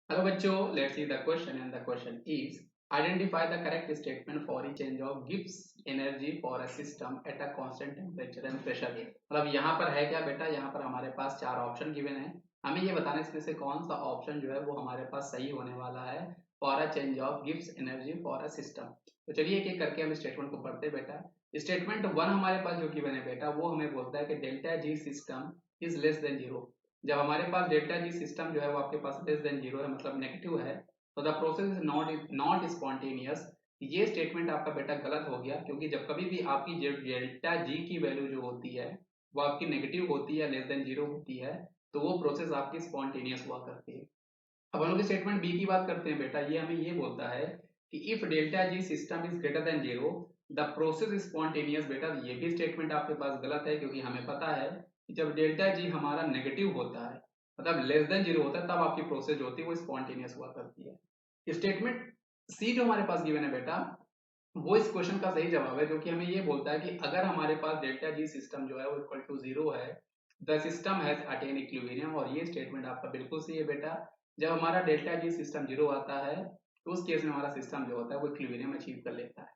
Hello बच्चों, let's see the question and the question is identify the correct statement for a change of gives energy for a system at a constant temperature and pressure। मतलब यहाँ पर है क्या बेटा, यहाँ पर हमारे पास चार ऑप्शन गिवन है। हमें ये बताना इसमें से कौन सा ऑप्शन जो है वो हमारे पास सही होने वाला है for a change of gives energy for a system. तो चलिए एक एक करके हम स्टेटमेंट को पढ़ते बेटा। स्टेटमेंट वन हमारे पास जो गिवन है बेटा, वो हमें बोलता है कि delta G system is less than zero. जब हमारे पास डेल्टा जी सिस्टम जो है वो आपके पास लेस देन जीरो है, मतलब नेगेटिव है, तो the process is not spontaneous. ये स्टेटमेंट आपका बेटा गलत हो गया, क्योंकि जब कभी भी आपकी डेल्टा जी की वैल्यू जो होती है वो आपकी नेगेटिव होती है, लेस देन जीरो होती है, तो वो प्रोसेस आपकी स्पॉन्टेनियस हुआ करती है। अब हम लोग स्टेटमेंट बी की बात करते हैं बेटा। ये हमें ये बोलता है कि if delta G system is greater than zero the process spontaneous. बेटा ये भी स्टेटमेंट आपके पास गलत है, क्योंकि हमें पता है कि जब डेल्टा जी हमारा नेगेटिव होता है, मतलब लेस देन जीरो होता है, तब आपकी प्रोसेस जो होती है वो स्पॉन्टेनियस हुआ करती है। स्टेटमेंट सी जो हमारे पास गिवन है बेटा, वो इस क्वेश्चन का सही जवाब है, जो कि हमें ये बोलता है कि अगर हमारे पास डेल्टा जी सिस्टम जो है वो इक्वल टू जीरो है, the system has attain equilibrium. और ये स्टेटमेंट आपका बिल्कुल सही है बेटा। जब हमारा डेल्टा जी सिस्टम जीरो आता है तो उस केस में हमारा सिस्टम जो होता है वो इक्विलिब्रियम अचीव कर लेता है।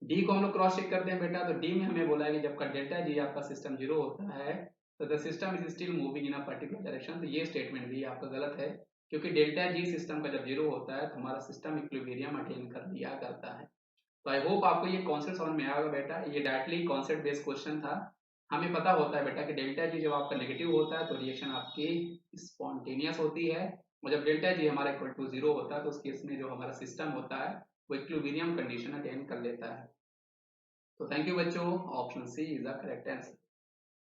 डी को हम लोग क्रॉस चेक करते हैं बेटा, तो डी में हमें बोला है कि जब का डेल्टा जी आपका सिस्टम जीरो होता है तो the system is still moving in a particular direction. तो ये स्टेटमेंट भी आपका गलत है, क्योंकि डेल्टा जी सिस्टम का जब जीरो होता है तो हमारा सिस्टम इक्विलिब्रियम अटेन कर लिया करता है। तो आई होप आपको ये कॉन्सेप्ट समझ में आया होगा बेटा। ये डायरेक्टली कॉन्सेप्ट बेस्ड क्वेश्चन था। हमें पता होता है बेटा कि डेल्टा जी जब आपका नेगेटिव होता है तो रिएक्शन आपकी स्पॉन्टेनियस होती है, और जब डेल्टा जी हमारा इक्वल टू जीरो होता है तो उस केस में जो हमारा सिस्टम होता है वो इक्विलिब्रियम कंडीशन अटेन कर लेता है। तो थैंक यू बच्चों, option C is the correct answer.